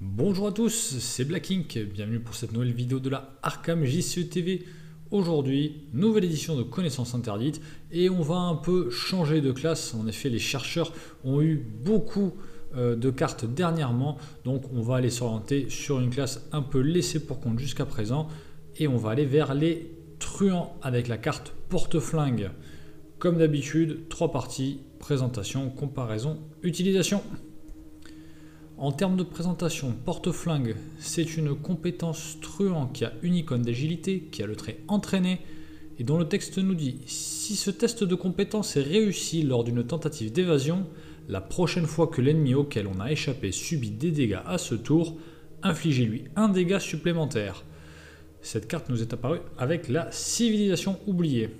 Bonjour à tous, c'est Black Ink, bienvenue pour cette nouvelle vidéo de la Arkham JCE TV. Aujourd'hui, nouvelle édition de Connaissances Interdites et on va un peu changer de classe. En effet, les chercheurs ont eu beaucoup de cartes dernièrement, donc on va aller s'orienter sur une classe un peu laissée pour compte jusqu'à présent et on va aller vers les truands avec la carte porte-flingue. Comme d'habitude, 3 parties, présentation, comparaison, utilisation. En termes de présentation, porte-flingue, c'est une compétence truand qui a une icône d'agilité, qui a le trait entraîné, et dont le texte nous dit « Si ce test de compétence est réussi lors d'une tentative d'évasion, la prochaine fois que l'ennemi auquel on a échappé subit des dégâts à ce tour, infligez-lui un dégât supplémentaire ». Cette carte nous est apparue avec la civilisation oubliée.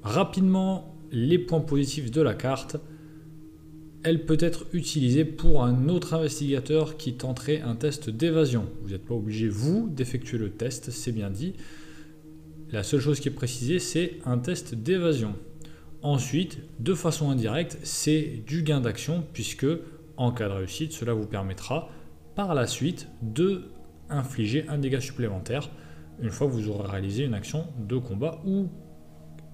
Rapidement, les points positifs de la carte. Elle peut être utilisée pour un autre investigateur qui tenterait un test d'évasion. Vous n'êtes pas obligé, vous, d'effectuer le test, c'est bien dit. La seule chose qui est précisée, c'est un test d'évasion. Ensuite, de façon indirecte, c'est du gain d'action, puisque, en cas de réussite, cela vous permettra, par la suite, de infliger un dégât supplémentaire, une fois que vous aurez réalisé une action de combat ou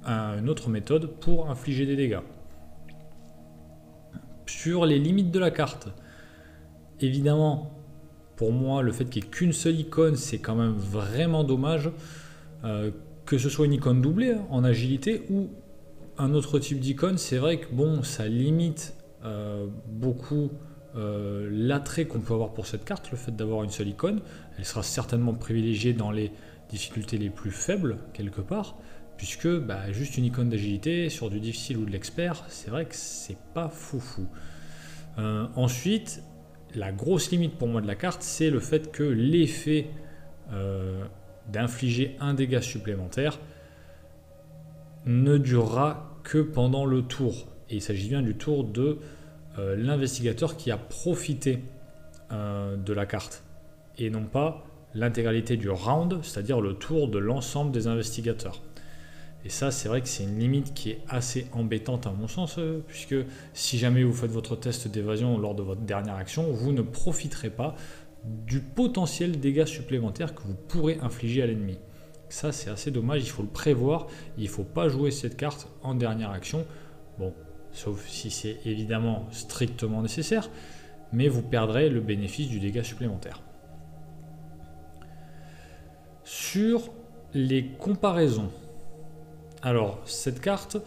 une autre méthode pour infliger des dégâts. Sur les limites de la carte, évidemment, pour moi, le fait qu'il n'y ait qu'une seule icône, c'est quand même vraiment dommage. Que ce soit une icône doublée en agilité ou un autre type d'icône, c'est vrai que bon, ça limite beaucoup l'attrait qu'on peut avoir pour cette carte, le fait d'avoir une seule icône. Elle sera certainement privilégiée dans les difficultés les plus faibles, quelque part, puisque juste une icône d'agilité sur du difficile ou de l'expert, c'est vrai que c'est pas foufou. Ensuite, la grosse limite pour moi de la carte, c'est le fait que l'effet d'infliger un dégât supplémentaire ne durera que pendant le tour. Et il s'agit bien du tour de l'investigateur qui a profité de la carte, et non pas l'intégralité du round, c'est-à-dire le tour de l'ensemble des investigateurs. Et ça, c'est vrai que c'est une limite qui est assez embêtante à mon sens, puisque si jamais vous faites votre test d'évasion lors de votre dernière action, vous ne profiterez pas du potentiel dégât supplémentaire que vous pourrez infliger à l'ennemi. Ça, c'est assez dommage, il faut le prévoir, il ne faut pas jouer cette carte en dernière action, bon, sauf si c'est évidemment strictement nécessaire, mais vous perdrez le bénéfice du dégât supplémentaire. Sur les comparaisons, alors, cette carte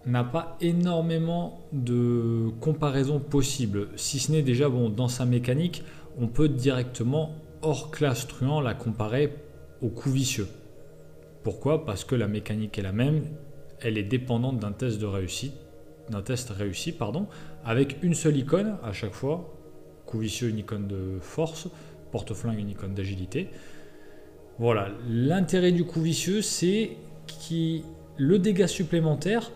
n'a pas énormément de comparaisons possibles, si ce n'est déjà, dans sa mécanique, on peut directement, hors classe truand, la comparer au coup vicieux. Pourquoi ? Parce que la mécanique est la même, elle est dépendante d'un test réussi, avec une seule icône à chaque fois, coup vicieux une icône de force, porte-flingue une icône d'agilité. Voilà, l'intérêt du coup vicieux, c'est le dégât supplémentaire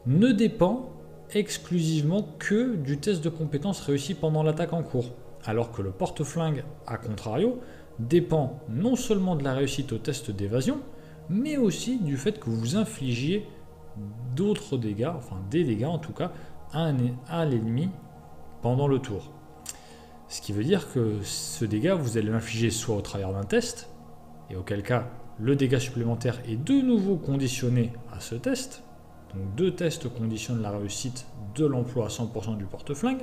ne dépend exclusivement que du test de compétence réussi pendant l'attaque en cours, alors que le porte-flingue, à contrario, dépend non seulement de la réussite au test d'évasion, mais aussi du fait que vous infligiez d'autres dégâts, enfin des dégâts en tout cas, à l'ennemi pendant le tour. Ce qui veut dire que ce dégât, vous allez l'infliger soit au travers d'un test, et auquel cas le dégât supplémentaire est de nouveau conditionné à ce test. Donc 2 tests conditionnent la réussite de l'emploi à 100% du porte-flingue.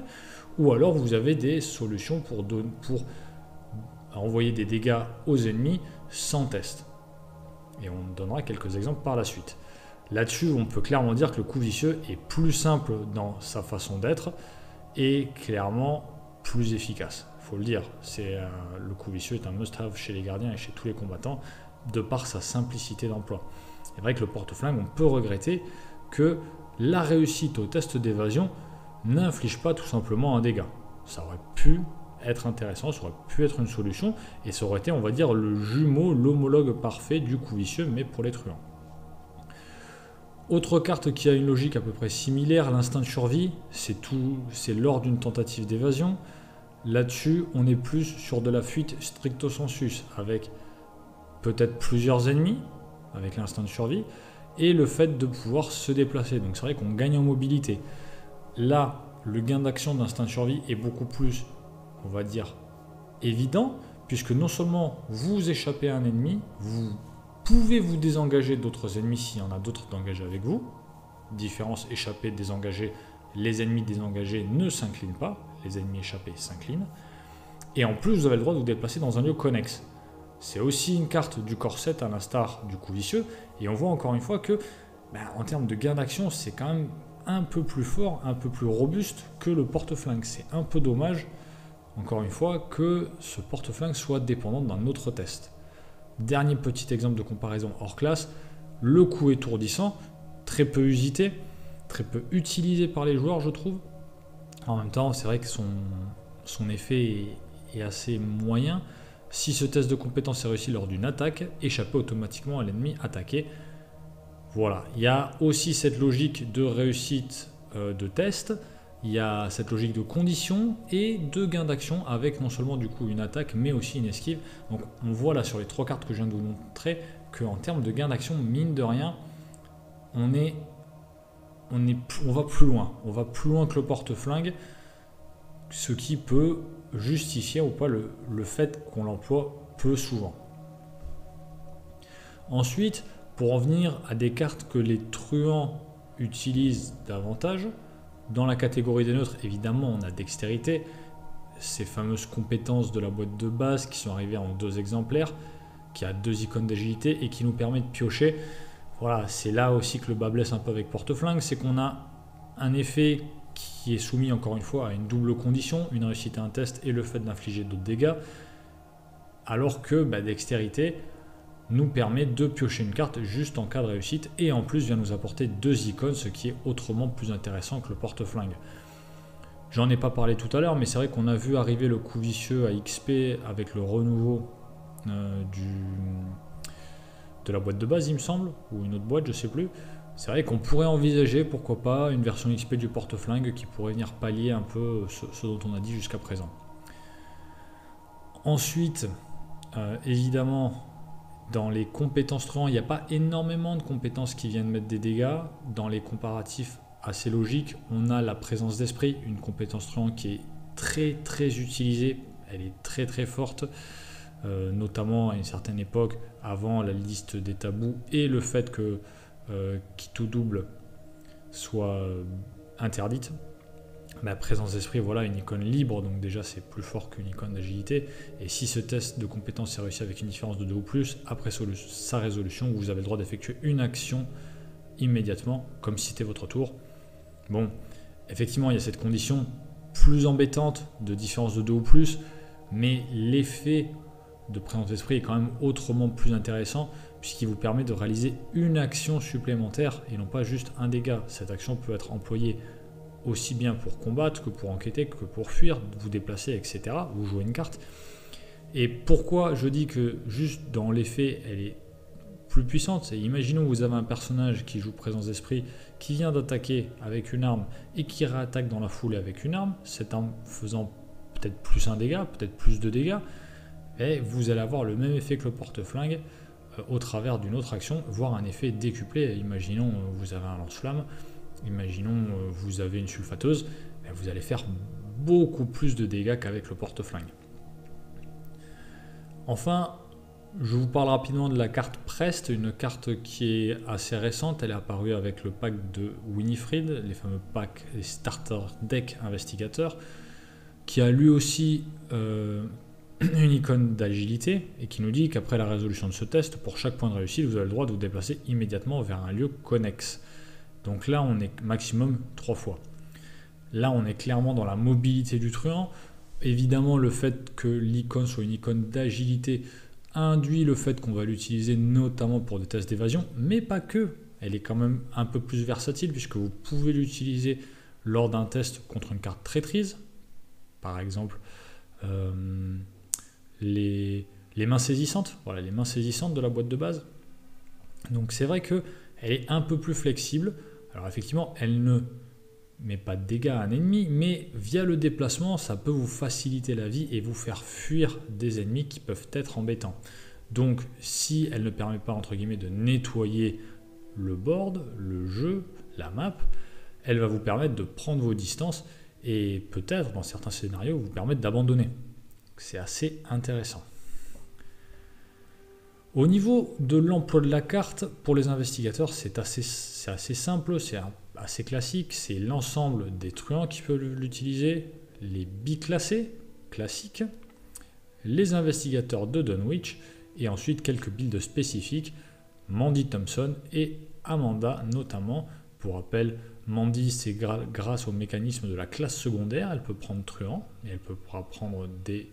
Ou alors vous avez des solutions pour envoyer des dégâts aux ennemis sans test. Et on donnera quelques exemples par la suite. Là-dessus, on peut clairement dire que le coup vicieux est plus simple dans sa façon d'être et clairement plus efficace. Il faut le dire, le coup vicieux est un must-have chez les gardiens et chez tous les combattants, de par sa simplicité d'emploi. C'est vrai que le porte-flingue, on peut regretter que la réussite au test d'évasion n'inflige pas tout simplement un dégât. Ça aurait pu être intéressant, ça aurait pu être une solution, et ça aurait été, on va dire, le jumeau, l'homologue parfait du coup vicieux, mais pour les truands. Autre carte qui a une logique à peu près similaire, l'instinct de survie, c'est lors d'une tentative d'évasion. Là-dessus, on est plus sur de la fuite stricto sensus, avec peut-être plusieurs ennemis, avec l'instinct de survie, et le fait de pouvoir se déplacer. Donc c'est vrai qu'on gagne en mobilité. Là, le gain d'action d'instinct de survie est beaucoup plus on va dire, évident, puisque non seulement vous échappez à un ennemi, vous pouvez vous désengager d'autres ennemis s'il y en a d'autres d'engagés avec vous. Différence échappée, désengagé, les ennemis désengagés ne s'inclinent pas, les ennemis échappés s'inclinent. Et en plus, vous avez le droit de vous déplacer dans un lieu connexe. C'est aussi une carte du corset à l'instar du coup vicieux, et on voit encore une fois que, en termes de gain d'action, c'est quand même un peu plus fort, un peu plus robuste que le porte-flingue. C'est un peu dommage, encore une fois, que ce porte-flingue soit dépendant d'un autre test. Dernier petit exemple de comparaison hors classe, le coup étourdissant, très peu usité, très peu utilisé par les joueurs, je trouve. En même temps, c'est vrai que son effet est assez moyen. Si ce test de compétence est réussi lors d'une attaque, échappez automatiquement à l'ennemi attaqué. Voilà, il y a aussi cette logique de réussite de test, il y a cette logique de condition et de gain d'action avec non seulement du coup une attaque mais aussi une esquive. Donc on voit là sur les 3 cartes que je viens de vous montrer qu'en termes de gain d'action, mine de rien, on va plus loin. On va plus loin que le porte-flingue, ce qui peut justifier ou pas le fait qu'on l'emploie peu souvent. Ensuite, pour en venir à des cartes que les truands utilisent davantage, dans la catégorie des neutres, évidemment, on a dextérité, ces fameuses compétences de la boîte de base qui sont arrivées en 2 exemplaires, qui a 2 icônes d'agilité et qui nous permet de piocher. Voilà, c'est là aussi que le bas blesse un peu avec porte-flingue, c'est qu'on a un effet qui est soumis encore une fois à une double condition, une réussite à un test et le fait d'infliger d'autres dégâts, alors que dextérité nous permet de piocher une carte juste en cas de réussite et en plus vient nous apporter 2 icônes, ce qui est autrement plus intéressant que le porte-flingue. J'en ai pas parlé tout à l'heure, mais c'est vrai qu'on a vu arriver le coup vicieux à XP avec le renouveau de la boîte de base, il me semble, ou une autre boîte, je sais plus. C'est vrai qu'on pourrait envisager, pourquoi pas, une version XP du porte-flingue qui pourrait venir pallier un peu ce dont on a dit jusqu'à présent. Ensuite, évidemment, dans les compétences truands, il n'y a pas énormément de compétences qui viennent mettre des dégâts. Dans les comparatifs assez logiques, on a la présence d'esprit, une compétence truand qui est très très utilisée, elle est très très forte, notamment à une certaine époque, avant la liste des tabous et le fait que qui tout double soit interdite. La présence d'esprit, voilà, une icône libre, donc déjà c'est plus fort qu'une icône d'agilité. Et si ce test de compétence est réussi avec une différence de 2 ou plus, après sa résolution, vous avez le droit d'effectuer une action immédiatement, comme si c'était votre tour. Bon, effectivement, il y a cette condition plus embêtante de différence de 2 ou plus, mais l'effet de présence d'esprit est quand même autrement plus intéressant, puisqu'il vous permet de réaliser une action supplémentaire et non pas juste un dégât. Cette action peut être employée aussi bien pour combattre que pour enquêter, que pour fuir, vous déplacer, etc. Vous jouez une carte. Et pourquoi je dis que juste dans les faits, elle est plus puissante, c'est imaginons que vous avez un personnage qui joue présence d'esprit, qui vient d'attaquer avec une arme et qui réattaque dans la foulée avec une arme, cette arme faisant peut-être plus un dégât, peut-être plus de dégâts, et vous allez avoir le même effet que le porte-flingue au travers d'une autre action, voire un effet décuplé. Imaginons vous avez un lance-flamme, imaginons vous avez une sulfateuse, vous allez faire beaucoup plus de dégâts qu'avec le porte-flingue. Enfin, je vous parle rapidement de la carte Prest, une carte qui est assez récente, elle est apparue avec le pack de Winifred, les fameux packs et starter deck investigateurs, qui a lui aussi une icône d'agilité et qui nous dit qu'après la résolution de ce test, pour chaque point de réussite, vous avez le droit de vous déplacer immédiatement vers un lieu connexe. Donc là, on est maximum 3 fois. Là, on est clairement dans la mobilité du truand. Évidemment, le fait que l'icône soit une icône d'agilité induit le fait qu'on va l'utiliser notamment pour des tests d'évasion, mais pas que. Elle est quand même un peu plus versatile puisque vous pouvez l'utiliser lors d'un test contre une carte traîtrise. Par exemple, les mains saisissantes. Voilà, les mains saisissantes de la boîte de base. Donc c'est vrai qu'elle est un peu plus flexible. Alors effectivement, elle ne met pas de dégâts à un ennemi, mais via le déplacement, ça peut vous faciliter la vie et vous faire fuir des ennemis qui peuvent être embêtants. Donc si elle ne permet pas entre guillemets de nettoyer le board, le jeu, la map, elle va vous permettre de prendre vos distances et peut-être dans certains scénarios vous permettre d'abandonner. C'est assez intéressant. Au niveau de l'emploi de la carte, pour les investigateurs, c'est assez simple, c'est assez classique. C'est l'ensemble des truands qui peuvent l'utiliser, les biclassés, classiques, les investigateurs de Dunwich, et ensuite quelques builds spécifiques, Mandy Thompson et Amanda notamment. Pour rappel, Mandy, c'est grâce au mécanisme de la classe secondaire, elle peut prendre truand, et elle pourra prendre des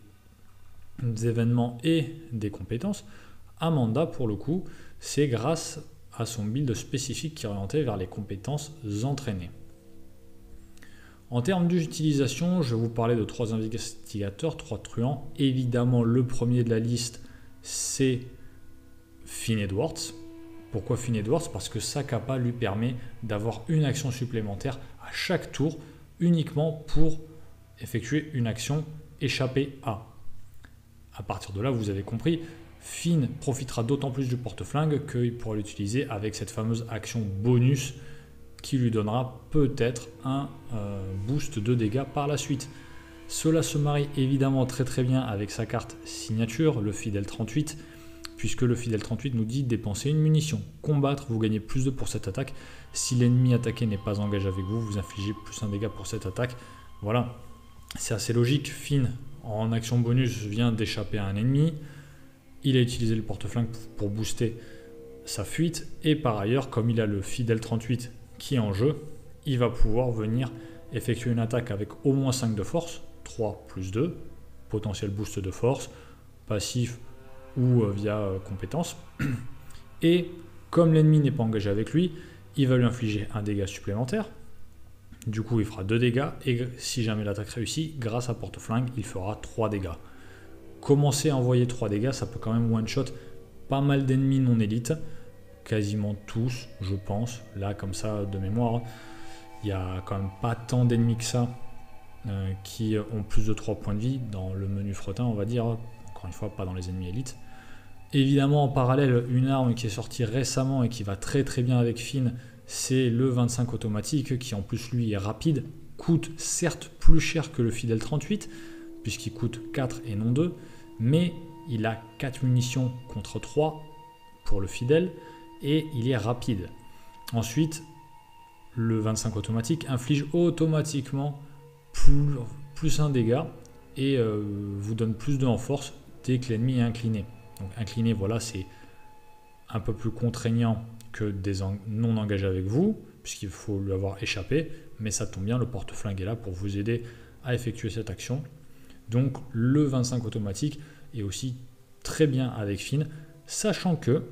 événements et des compétences. Amanda, pour le coup, c'est grâce à son build spécifique qui est orienté vers les compétences entraînées. En termes d'utilisation, je vais vous parler de 3 investigateurs, 3 truands. Évidemment, le premier de la liste, c'est Finn Edwards. Pourquoi Finn Edwards? Parce que sa capa lui permet d'avoir une action supplémentaire à chaque tour, uniquement pour effectuer une action échappée à. À partir de là, vous avez compris, Finn profitera d'autant plus du porte-flingue qu'il pourra l'utiliser avec cette fameuse action bonus qui lui donnera peut-être un boost de dégâts par la suite. Cela se marie évidemment très bien avec sa carte signature, le Fidèle 38, puisque le Fidèle 38 nous dit dépenser une munition. Combattre, vous gagnez plus 2 pour cette attaque. Si l'ennemi attaqué n'est pas engagé avec vous, vous infligez plus 1 dégât pour cette attaque. Voilà, c'est assez logique. Finn, en action bonus, vient d'échapper à un ennemi. Il a utilisé le porte-flingue pour booster sa fuite. Et par ailleurs, comme il a le Fidèle 38 qui est en jeu, il va pouvoir venir effectuer une attaque avec au moins 5 de force, 3 plus 2, potentiel boost de force, passif ou via compétence. Et comme l'ennemi n'est pas engagé avec lui, il va lui infliger un dégât supplémentaire. Du coup, il fera 2 dégâts. Et si jamais l'attaque réussit, grâce à porte-flingue, il fera 3 dégâts. Commencer à envoyer 3 dégâts, ça peut quand même one-shot pas mal d'ennemis non élites. Quasiment tous, je pense. Là, comme ça, de mémoire, il n'y a quand même pas tant d'ennemis que ça qui ont plus de 3 points de vie dans le menu fretin, on va dire. Encore une fois, pas dans les ennemis élites. Évidemment, en parallèle, une arme qui est sortie récemment et qui va très bien avec Finn, c'est le 25 automatique qui en plus lui est rapide, coûte certes plus cher que le Fidèle 38 puisqu'il coûte 4 et non 2, mais il a 4 munitions contre 3 pour le Fidèle et il est rapide. Ensuite, le 25 automatique inflige automatiquement plus 1 dégât et vous donne plus 2 en force dès que l'ennemi est incliné. Donc incliné, voilà, c'est un peu plus contraignant que des non engagés avec vous, puisqu'il faut lui avoir échappé, mais ça tombe bien, le porte-flingue est là pour vous aider à effectuer cette action. Donc le 25 automatique est aussi très bien avec Finn, sachant que,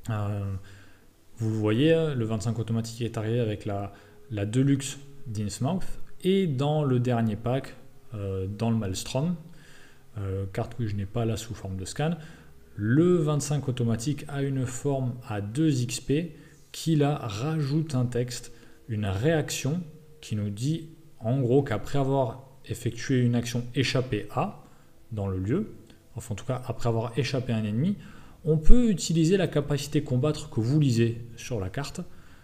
vous le voyez, le 25 automatique est arrivé avec la Deluxe d'Innsmouth, et dans le dernier pack, dans le Maelstrom, carte que je n'ai pas là sous forme de scan, le 25 automatique a une forme à 2 XP qui là rajoute un texte, une réaction qui nous dit en gros qu'après avoir effectué une action échappée à dans le lieu, enfin en tout cas après avoir échappé à un ennemi, on peut utiliser la capacité combattre que vous lisez sur la carte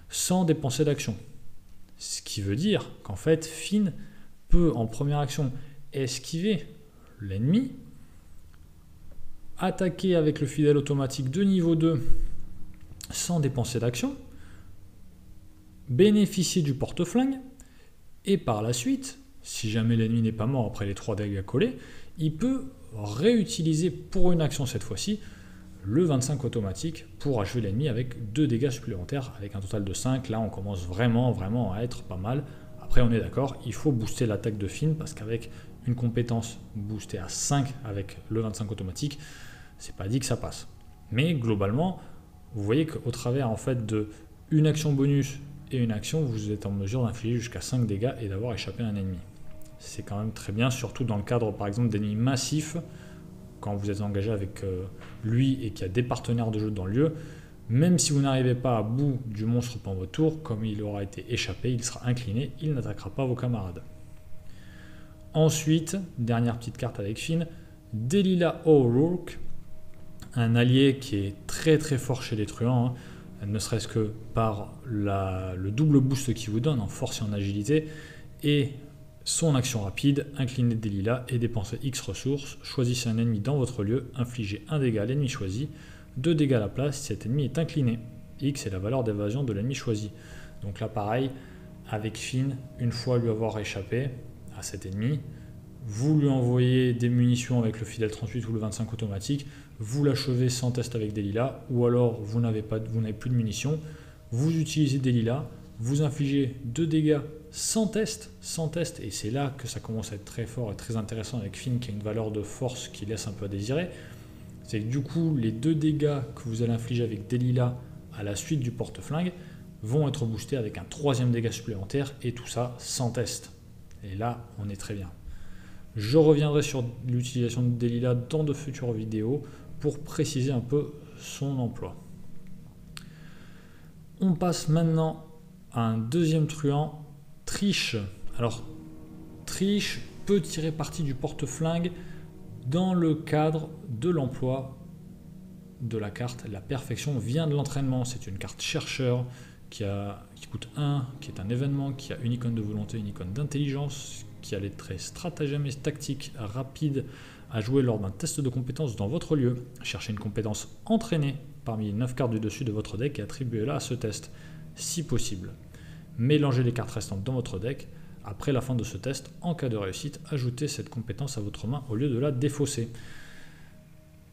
sans dépenser d'action. Ce qui veut dire qu'en fait Finn peut en première action esquiver l'ennemi, attaquer avec le Fidèle automatique de niveau 2 sans dépenser d'action, bénéficier du porte-flingue, et par la suite, si jamais l'ennemi n'est pas mort après les 3 dégâts collés, il peut réutiliser pour une action cette fois-ci le 25 automatique pour achever l'ennemi avec 2 dégâts supplémentaires avec un total de 5. Là on commence vraiment à être pas mal. Après on est d'accord, il faut booster l'attaque de Finn parce qu'avec une compétence boostée à 5 avec le 25 automatique, c'est pas dit que ça passe. Mais globalement, vous voyez qu'au travers en fait de une action bonus et une action, vous êtes en mesure d'infliger jusqu'à 5 dégâts et d'avoir échappé à un ennemi. C'est quand même très bien, surtout dans le cadre par exemple d'ennemis massifs, quand vous êtes engagé avec lui et qu'il y a des partenaires de jeu dans le lieu. Même si vous n'arrivez pas à bout du monstre pendant votre tour, comme il aura été échappé, il sera incliné, il n'attaquera pas vos camarades. Ensuite, dernière petite carte avec Finn, Delilah O'Rourke, un allié qui est très fort chez les truands, ne serait-ce que par le double boost qu'il vous donne en force et en agilité, et Son action rapide, incliner des lilas et dépenser X ressources. Choisissez un ennemi dans votre lieu, infligez 1 dégât à l'ennemi choisi, 2 dégâts à la place si cet ennemi est incliné. X est la valeur d'évasion de l'ennemi choisi. Donc là pareil, avec Finn, une fois lui avoir échappé à cet ennemi, vous lui envoyez des munitions avec le fidèle 38 ou le 25 automatique, vous l'achevez sans test avec des lilas, ou alors vous n'avez plus de munitions, vous utilisez des lilas, vous infligez 2 dégâts sans test, et c'est là que ça commence à être très fort et très intéressant avec Finn qui a une valeur de force qui laisse un peu à désirer. C'est que du coup, les 2 dégâts que vous allez infliger avec des lilas à la suite du porte-flingue vont être boostés avec un 3e dégât supplémentaire et tout ça sans test. Et là, on est très bien. Je reviendrai sur l'utilisation des lilas dans de futures vidéos pour préciser un peu son emploi. On passe maintenant à un deuxième truand, Triche. Alors, Triche peut tirer parti du porte-flingue dans le cadre de l'emploi de la carte. La perfection vient de l'entraînement. C'est une carte chercheur qui coûte 1, qui est un événement, qui a une icône de volonté, une icône d'intelligence, qui a les traits stratagème et tactique rapide à jouer lors d'un test de compétence dans votre lieu. Cherchez une compétence entraînée parmi les 9 cartes du dessus de votre deck et attribuez-la à ce test, si possible. Mélangez les cartes restantes dans votre deck. Après la fin de ce test, en cas de réussite, ajoutez cette compétence à votre main au lieu de la défausser.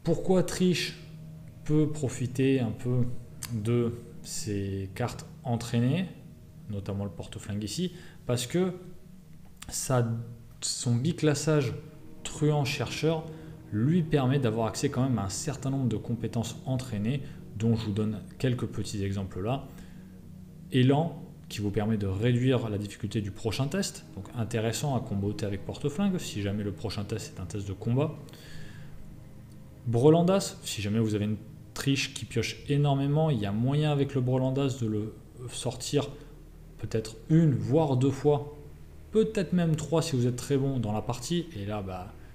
Pourquoi Triche peut profiter un peu de ces cartes entraînées, notamment le porte-flingue ici, parce que son biclassage truand-chercheur lui permet d'avoir accès quand même à un certain nombre de compétences entraînées, dont je vous donne quelques petits exemples là. Élan, qui vous permet de réduire la difficulté du prochain test, donc intéressant à comboter avec porte-flingue si jamais le prochain test est un test de combat. Brelandas, si jamais vous avez une triche qui pioche énormément, il y a moyen avec le Brelandas de le sortir peut-être 1 voire 2 fois, peut-être même 3 si vous êtes très bon dans la partie, et là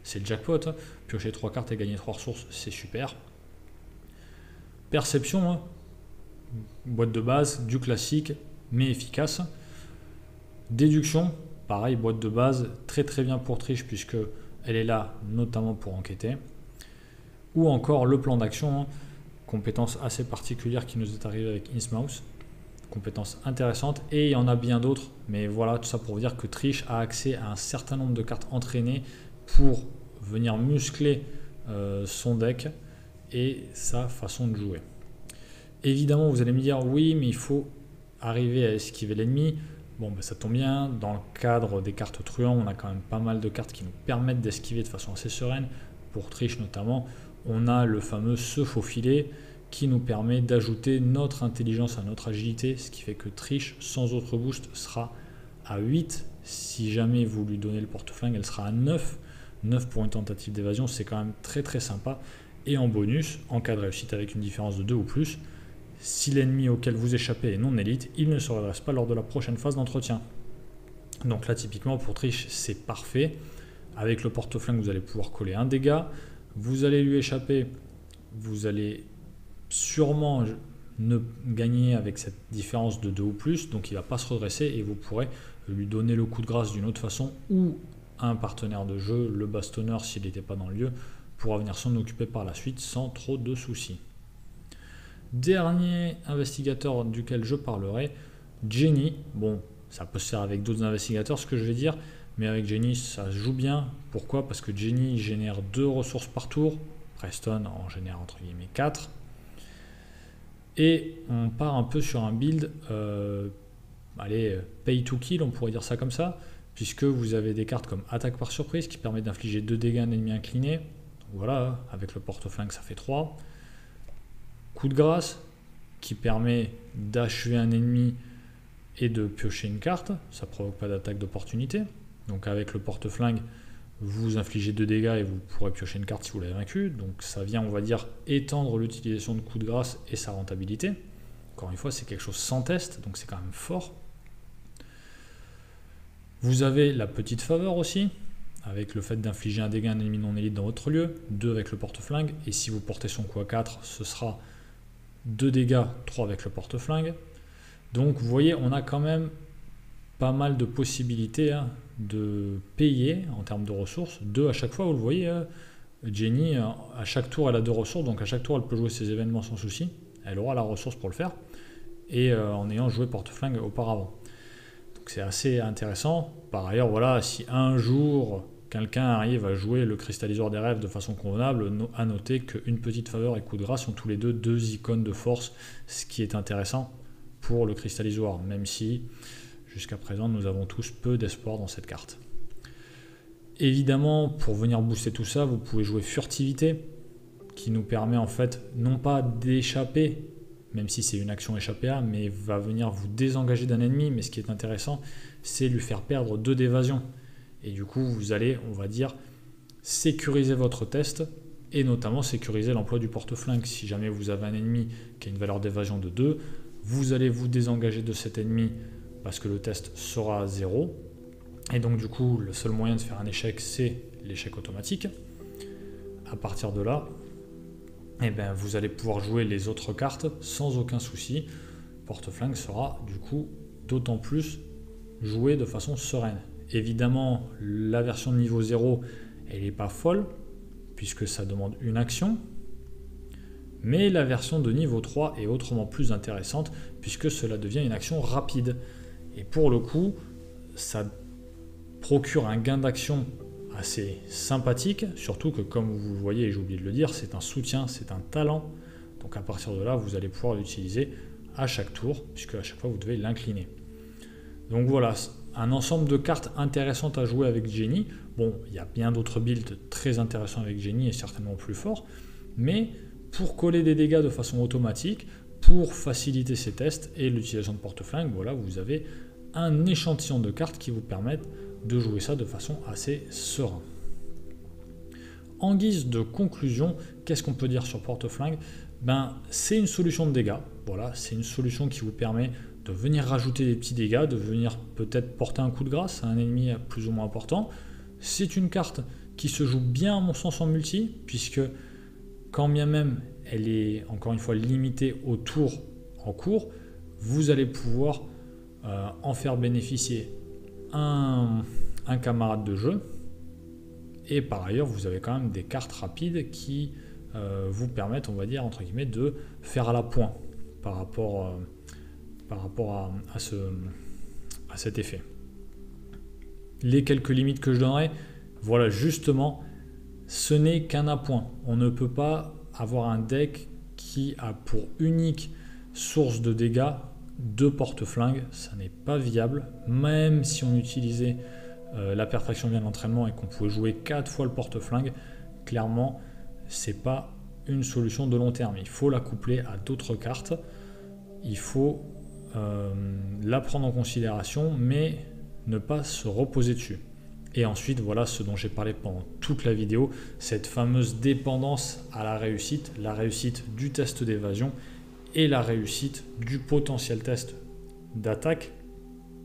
c'est le jackpot, piocher 3 cartes et gagner 3 ressources, c'est super. Perception, boîte de base, du classique, mais efficace. Déduction, pareil, boîte de base, très très bien pour Triche puisque elle est là notamment pour enquêter. Ou encore le plan d'action, compétence assez particulière qui nous est arrivée avec Innsmouth, compétence intéressante, et il y en a bien d'autres, mais voilà, tout ça pour vous dire que Triche a accès à un certain nombre de cartes entraînées pour venir muscler son deck et sa façon de jouer. Évidemment, vous allez me dire, oui, mais il faut arriver à esquiver l'ennemi. Bon, ça tombe bien, dans le cadre des cartes truands, on a quand même pas mal de cartes qui nous permettent d'esquiver de façon assez sereine. Pour Triche notamment, on a le fameux se faufiler qui nous permet d'ajouter notre intelligence à notre agilité, ce qui fait que Triche, sans autre boost, sera à 8. Si jamais vous lui donnez le porte-flingue, elle sera à 9. 9 pour une tentative d'évasion, c'est quand même très très sympa. Et en bonus, en cas de réussite avec une différence de 2 ou plus, si l'ennemi auquel vous échappez est non élite, il ne se redresse pas lors de la prochaine phase d'entretien. Donc là, typiquement, pour Triche, c'est parfait. Avec le porte-flingue, vous allez pouvoir coller un dégât. Vous allez lui échapper. Vous allez sûrement ne gagner avec cette différence de 2 ou plus. Donc il ne va pas se redresser et vous pourrez lui donner le coup de grâce d'une autre façon ou un partenaire de jeu, le bastonneur, s'il n'était pas dans le lieu, pourra venir s'en occuper par la suite sans trop de soucis. Dernier investigateur duquel je parlerai, Jenny. Bon, ça peut se faire avec d'autres investigateurs ce que je vais dire, mais avec Jenny ça se joue bien. Pourquoi? Parce que Jenny génère 2 ressources par tour, Preston en génère entre guillemets 4. Et on part un peu sur un build, pay to kill, on pourrait dire ça comme ça, puisque vous avez des cartes comme attaque par surprise qui permet d'infliger 2 dégâts à un ennemi incliné. Donc voilà, avec le porte-flingue ça fait 3. Coup de grâce qui permet d'achever un ennemi et de piocher une carte, ça ne provoque pas d'attaque d'opportunité. Donc avec le porte-flingue, vous infligez 2 dégâts et vous pourrez piocher une carte si vous l'avez vaincu. Donc ça vient, on va dire, étendre l'utilisation de coup de grâce et sa rentabilité. Encore une fois, c'est quelque chose sans test, donc c'est quand même fort. Vous avez la petite faveur aussi, avec le fait d'infliger un dégât à un ennemi non élite dans votre lieu, 2 avec le porte-flingue, et si vous portez son coup à 4, ce sera 2 dégâts, 3 avec le porte-flingue. Donc vous voyez, on a quand même pas mal de possibilités de payer en termes de ressources 2 à chaque fois. Vous le voyez, Jenny, à chaque tour, elle a 2 ressources, donc à chaque tour, elle peut jouer ses événements sans souci. Elle aura la ressource pour le faire, et en ayant joué porte-flingue auparavant. Donc c'est assez intéressant. Par ailleurs, voilà, si un jour quelqu'un arrive à jouer le cristalliseur des rêves de façon convenable, à noter qu'une petite faveur et coup de grâce sont tous les deux icônes de force, ce qui est intéressant pour le cristallisoire, même si jusqu'à présent nous avons tous peu d'espoir dans cette carte. Évidemment, pour venir booster tout ça, vous pouvez jouer furtivité, qui nous permet en fait non pas d'échapper, même si c'est une action échappée à, mais va venir vous désengager d'un ennemi. Mais ce qui est intéressant, c'est lui faire perdre 2 d'évasion. Et du coup, vous allez, on va dire, sécuriser votre test, et notamment sécuriser l'emploi du porte-flingue. Si jamais vous avez un ennemi qui a une valeur d'évasion de 2, vous allez vous désengager de cet ennemi parce que le test sera à 0. Et donc du coup, le seul moyen de faire un échec, c'est l'échec automatique. À partir de là, eh ben, vous allez pouvoir jouer les autres cartes sans aucun souci. Porte-flingue sera du coup d'autant plus joué de façon sereine. Évidemment, la version de niveau 0, elle n'est pas folle, puisque ça demande une action. Mais la version de niveau 3 est autrement plus intéressante, puisque cela devient une action rapide. Et pour le coup, ça procure un gain d'action assez sympathique, surtout que comme vous le voyez, et j'ai oublié de le dire, c'est un soutien, c'est un talent. Donc à partir de là, vous allez pouvoir l'utiliser à chaque tour, puisque à chaque fois, vous devez l'incliner. Donc voilà, un ensemble de cartes intéressantes à jouer avec Jenny. Bon, il y a bien d'autres builds très intéressants avec Jenny et certainement plus forts, mais pour coller des dégâts de façon automatique, pour faciliter ces tests et l'utilisation de porte-flingue, voilà, vous avez un échantillon de cartes qui vous permettent de jouer ça de façon assez sereine. En guise de conclusion, qu'est-ce qu'on peut dire sur porte-flingue? C'est une solution de dégâts. Voilà, c'est une solution qui vous permet de venir rajouter des petits dégâts, de venir peut-être porter un coup de grâce à un ennemi plus ou moins important. C'est une carte qui se joue bien à mon sens en multi, puisque quand bien même elle est encore une fois limitée au tour en cours, vous allez pouvoir en faire bénéficier un camarade de jeu, et par ailleurs vous avez quand même des cartes rapides qui vous permettent, on va dire entre guillemets, de faire à la pointe par rapport à cet effet. Les quelques limites que je donnerai, voilà, justement, ce n'est qu'un appoint. On ne peut pas avoir un deck qui a pour unique source de dégâts 2 porte-flingues, ça n'est pas viable. Même si on utilisait la perfection via l'entraînement et qu'on pouvait jouer 4 fois le porte-flingue, clairement, c'est pas une solution de long terme. Il faut la coupler à d'autres cartes. Il faut la prendre en considération, mais ne pas se reposer dessus. Et ensuite, voilà ce dont j'ai parlé pendant toute la vidéo, cette fameuse dépendance à la réussite du test d'évasion et la réussite du potentiel test d'attaque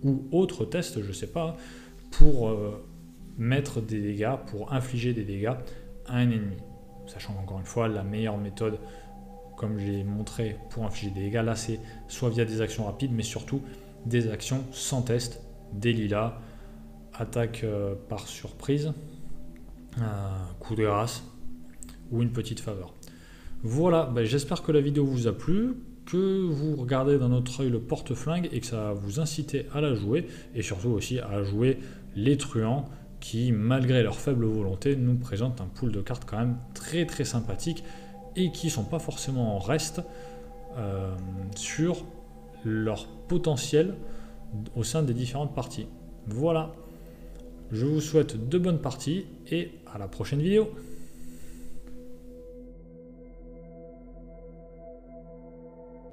ou autre test, je ne sais pas, pour mettre des dégâts, pour infliger des dégâts à un ennemi. Sachant qu'encore une fois, la meilleure méthode, comme j'ai montré, pour infliger des dégâts, là c'est soit via des actions rapides, mais surtout des actions sans test, des lilas, attaque par surprise, coup de grâce ou une petite faveur. Voilà, j'espère que la vidéo vous a plu, que vous regardez d'un autre œil le porte-flingue et que ça va vous inciter à la jouer, et surtout aussi à jouer les truands qui, malgré leur faible volonté, nous présentent un pool de cartes quand même très très sympathique et qui ne sont pas forcément en reste sur leur potentiel au sein des différentes parties. Voilà, je vous souhaite de bonnes parties et à la prochaine vidéo.